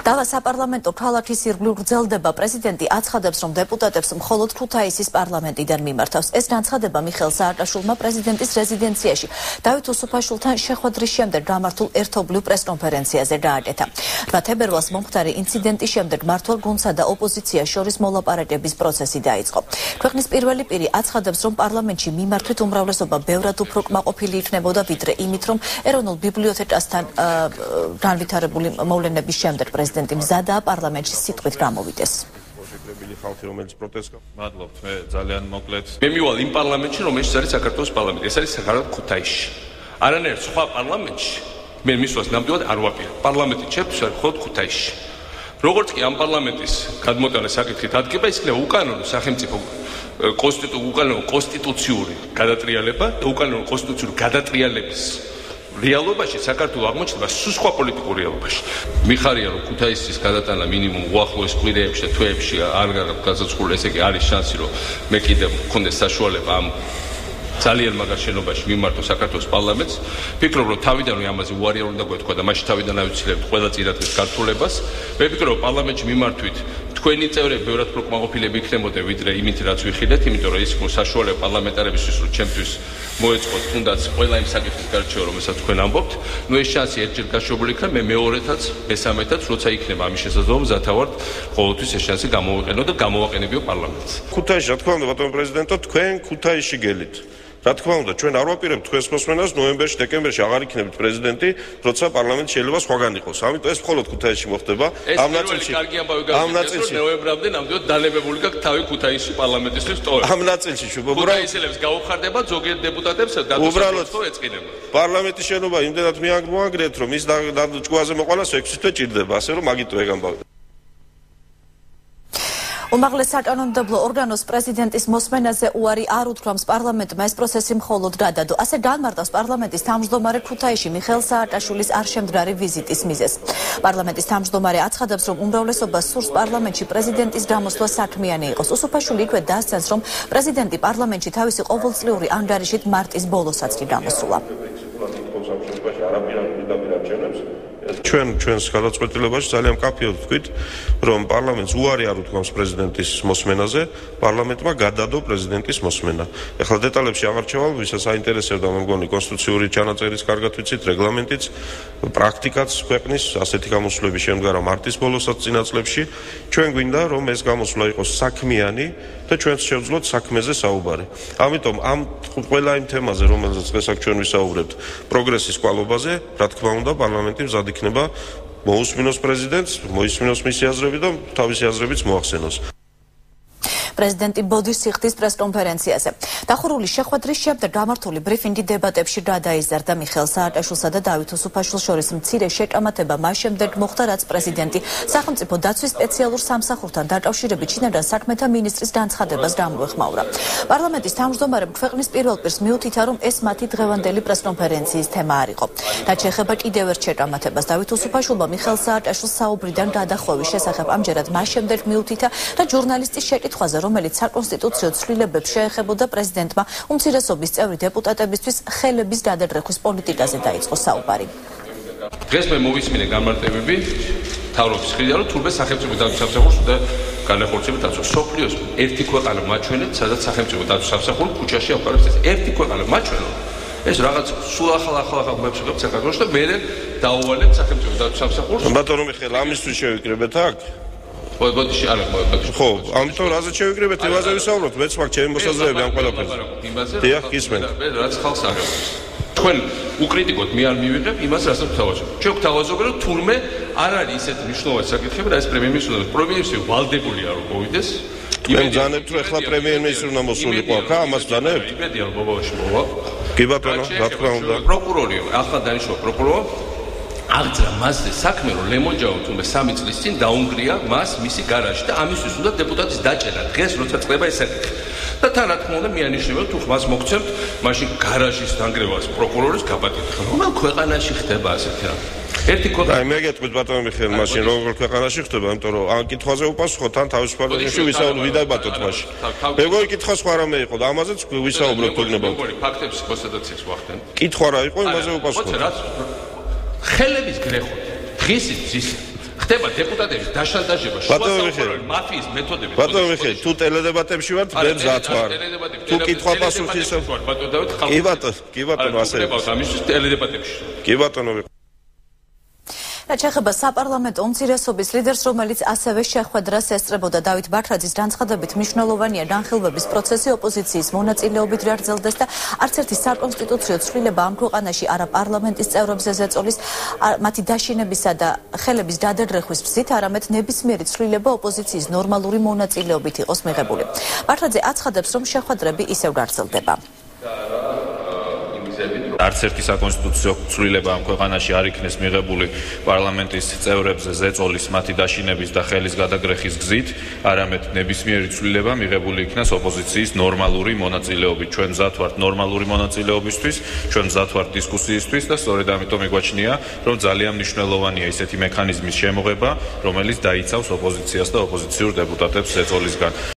დავა საპარლამენტო ქალაქის ირგვლივ გრძელდება. პრეზიდენტი აცხადებს, რომ დეპუტატებს მხოლოდ ქუთაისის პარლამენტიდან მიმართავს. ეს განცხადება მიხეილ სააკაშვილმა პრეზიდენტის რეზიდენციაში დავით უსუფაშვილთან შეხვედრის შემდეგ გამართულ ერთობლივ პრესკონფერენციაზე გააკეთა. 8 თებერვალს მომხდარი ინციდენტის შემდეგ მმართველ გუნდსა და ოპოზიციას შორის მოლაპარაკების პროცესი დაიწყო. ქვეყნის პირველი პირი აცხადებს, რომ პარლამენტში მიმართვით უმრავლესობა ბევრად უფრო კმაყოფილი იქნებოდა ვიდრე იმით, რომ ეროვნულ ბიბლიოთეკასთან განვითარებული მოვლენების შემდეგ პრეზიდენტი მზადაა პარლამენტში სიტყვით გამოვიდეს. მადლობთ, მე ძალიან მოკლედ. მე მივალ იმ პარლამენტში, რომელიც არის საქართველოს პარლამენტი. ეს არის საქართველოს ქუთაისში. არანაირ სხვა პარლამენტში მე მისვლას ნამდვილად არ ვაპირებ. პარლამენტი ჩემთვის არის მხოლოდ ქუთაისში. როგორც კი ამ პარლამენტის გადმოტანის საკითხით ადგება, ის იქნება უკანონო სახელმწიფო კონსტიტუციური გადატრიალება და უკანონო კონსტიტუციური გადატრიალების რეალობაში საქართველოს აღმოჩნდება სულ სხვა პოლიტიკურ რეალობაში. მიხარია რომ ქუთაისის გადატანა მინიმუმ უახლოეს კვირეებში და თვეებში არ გაგაცოცხლული, ესე იგი არის შანსი რომ მე კიდევ მქონდეს საშუალება ამ ძალიან მაგარ შენობაში მიმართო საქართველოს პარლამენტს. ფიქრობ რომ თავიდან რომ ამაზე უარი არ უნდა გვეთქვა და მაშინ თავიდან ავიცილებ ყველა წირადღის გართულებას. მე ვფიქრობ რომ პარლამენტში მიმართვით თქვენი წევრები ბევრად უფრო კმაყოფილები იქნებოდნენ ვიდრე იმით რაც ვიხილეთ, იმიტომ რომ ის საშუალება პარლამენტარებისთვის რომ ჩემთვის მოეწყოთ თუნდაც ყველა იმ საკითხის გარჩევა რომელსაც თქვენ ამბობთ. ნუ ეს შანსი ერთჯერ გაშვებული იქნება, მე მეორეთაც, მესამეთაც, როცა იქნება ამის შესაძლებლობა, მზათავართ ყოველთვის ეს შანსი გამოვიყენო და გამოვაყენებიო პარლამენტს. ქუთაისში, რა თქმა უნდა, ბატონო პრეზიდენტო, თქვენ ქუთაისში გელით. რა თქმა უნდა, ჩვენ არ ვაპირებთ თქვენს მოსმენას, ნოემბერში, დეკემბერში აღარ იქნებით პრეზიდენტი, როცა პარლამენტი შეიძლება სხვაგან იყოს. ამიტომ ეს მხოლოდ ქუთაისში მოხდება. ამ ნაწილში ნოემბრამდე ნამდვილად დალებებული გაქვს თავი ქუთაისში პარლამენტისთვის ტოვება. ამ ნაწილში ქუთაისელებს გაუხარდება ზოგიერთ დეპუტატებს უბრალოდ ეწყინება. პარლამენტის შენობა იმდენად მოანგრიეთ, რომ ის ჭკუაზე მოყოლას 6 თვე ჭირდება, ასე რომ მაგიტო ეგ ამბავი. უმაღლეს საკანონმდებლო ორგანოს პრეზიდენტის მოსმენაზე უარი არ უთქვამს პარლამენტმა, ეს პროცესი მხოლოდ გადადო. ასე განმარტავს პარლამენტის თავმჯდომარე ქუთაისში მიხეილ სააკაშვილის არშემდგარი ვიზიტის მიზეზს. პარლამენტის თავმჯდომარე აცხადებს, რომ უმრავლესობა სურს პარლამენტში პრეზიდენტის გამოსვლა საქმიანი იყოს. უსუფაშვილი იქვე დასცენს, რომ პრეზიდენტი პარლამენტში თავისი ყოველწლიური ანგარიშით მარტის ბოლოსაც კი გამოსულა. ჩვენს გადაწყვეტილებაში ძალიან მკაფიოდ ვთქვით, რომ პარლამენტს უარი არ უთქვამს პრეზიდენტის მოსმენაზე, პარლამენტმა გადადო პრეზიდენტის მოსმენა. ეხლა დეტალებში აღარ ჩავალ, ვისაც აინტერესებდა, მე მგონი კონსტიტუციური ჩანაწერის კარგად ვიცით, რეგლამენტიც, პრაქტიკაც ქვეყნის ასეთი გამოსვლები შემდგარა მარტის ბოლოსაც წინა წლებში. ჩვენ გვინდა, რომ ეს გამოსვლა იყოს საქმიანი და ჩვენც შევძლოთ საქმეზე საუბარი. ამიტომ ამ ყველა იმ თემაზე, რომელზეც დღეს აქ ჩვენ ვისაუბრებთ, პროგრესის კვალობაზე, რა თქმა უნდა, პარლამენტი მზად იქნება მოусმინოს პრეზიდენტს, მოისმინოს მისი აზრები და თავისი აზრებიც მოახსენოს. პრეზიდენტი ბოდის სიხდის პრესკონფერენციაზე. დახურული შეხვედრის შემდეგ გამართული ბრიფინგი დებატებში გადაიზარდა მიხეილ სააკაშვილსა და დავით უსუფაშვილს შორის მცირე შეკამათება მას შემდეგ მოხდა, რაც პრეზიდენტი სახელმწიფო დაცვის სპეციალურ სამსახურთან დაკავშირებით ჩინიდან საქმეთა მინისტრის განცხადებას გამოეხმაურა. პარლამენტის თავმჯდომარემ ქვეყნის პირველ პირს მიუთითა, რომ ეს მათი დღევანდელი პრესკონფერენციის თემა არ იყო. რაც შეეხება კიდევ ერთ შეკამათებას, დავით უსუფაშვილმა მიხეილ სააკაშვილს საუბრიდან გადახვევის შესახებ ამჯერად მას შემდეგ მიუთითა და ჟურნალისტის შეკითხვაზე, რომელიც საკონსტიტუციო ცვლილებებს შეეხებოდა პრეზიდენტმა უმცირესობის წევრი დეპუტატებისთვის ხელების გადადრეხვის პოლიტიკაზე დაიწყო საუბარი. დღეს მე მოვისმინე განმარტებები თავრობის მხრიდან, რომ თურმე სახელმწიფო დაცვის სამსახურს უნდა განახორციელოთ დაცვა. სოფლიოს ერთი ქვეყანა მაჩვენეთ, სადაც სახელმწიფო დაცვის სამსახური ქუჩაში ამყარებს ეს ერთი ქვეყანა მაჩვენო. ეს რაღაც სულ ახალ მებსუღებს საქართველოს და მე დაუვალებ სახელმწიფო დაცვის სამსახურს. ბატონო მიხეილ, ამისთვის შევიკრიბეთ აქ? ბოდიში არ აქვს. ხო, ამიტომ რაზეც შევიკრიბეთ, იმაზე ვისაუბროთ, მეც მაქვს ჩემი მოსაზრებები ამ ყველაფერზე. დიახ, გისმენთ. რაც ხალხს აღებობს. თქვენ უკრიტიკოთ მე არ მივიღებ იმას, რასაც ვთავაზობ. ჩვენ ვთავაზობ, რომ თურმე არ არის ისეთი მნიშვნელოვანი საკითხები, რაც პრემიერ-მინისტრი ვალდებულია რომ მოვიდეს. მე მძანებთ, რომ ახლა პრემიერ-მინისტრი უნდა მოსულიყო აქ, ამას მძანებთ? იმედია რომ ბობავში მოვა. კი ბატონო, რა თქმა უნდა. პროკურორი, ახლა დანიშნულ პროკურორი აღძრა მასზე საქმე, რომ ლემონჯაო თუმე 3 წლის წინ დაუნგრია მას მისი გარაჟი და ამისთვის უნდა დეპუტატის დაჭერა დღეს, როცა წლება ეს საკითხი. და თან რა თქმა უნდა მეანიშნებია, თუ მას მოგცემთ, მაშინ გარაჟის დანგრევას პროკურორის გაპატიეთ. რომელ ქვეყანაში ხდება ასეთი რამ? ერთი ქვეყანა. მე გეტყვით ბატონო მიხეილ, მაშინ როგორ ქვეყანაში ხდება, იმიტომ რომ ამ კითხვაზე უპასუხოთ, თან თავისუფალ რეჟიმში ვისაუბროთ, ვიდაბატოთ მაშინ. მეგონი კითხვა სხვა რამე იყო და ამაზეც ვისაუბროთ თუგნებავთ. ფაქტების კონსტატაციას ვახდენ. კითხვა რა იყო, იმაზე უპასუხოთ. ხელების გრეხოთ, დღისით ძის, ხდება დეპუტატების დაშანტაჟება მაფიის მეთოდებით. ბატონო მიხეილ, თუ ტელედებატებში ვართ, მე მზად ვარ. თუ კითხვა-პასუხის კი ბატონო, ასე. ამისთვის ტელედებატებში. კი ბატონო. რაც შეეხება საპარლამენტო უმცირესობის ლიდერს, რომელიც ასევე შეხვედრას ესწრებოდა დავით ბათრაძის განცხადებით, მნიშვნელოვანია განხილვების პროცესი ოპოზიციის მონაწილეობით ვერ გრძელდეს და არც ერთი საკონსტიტუციო ცვლილება ამ ქვეყანაში არა პარლამენტის წევრებზე ზეწოლის, მათი დაშინებისა და ხელების გადადრეხვის გზით, არამედ ნებისმიერი ცვლილება ოპოზიციის ნორმალური მონაწილეობით იყოს მიღებული. ბათრაძე აცხადებს, რომ შეხვედრები ისევ გაგრძელდება. არც ერთი საკონსტიტუციო ცვლილება ამ ქვეყანაში არ იქნეს მიღებული პარლამენტის წევრებზე ზეწოლის, მათი დაშინების და ხელის გადაგრეხის გზით, არამედ ნებისმიერი ცვლილება მიღებული იქნას ოპოზიციის ნორმალური მონაწილეობით. ჩვენ მზად ვართ ნორმალური მონაწილეობისთვის, ჩვენ მზად ვართ დისკუსიისთვის და სწორედ ამიტომ მიგვაჩნია, რომ ძალიან მნიშვნელოვანია ისეთი მექანიზმის შემოღება, რომელიც დაიცავს ოპოზიციას და ოპოზიციურ დეპუტატებს ზეწოლისგან.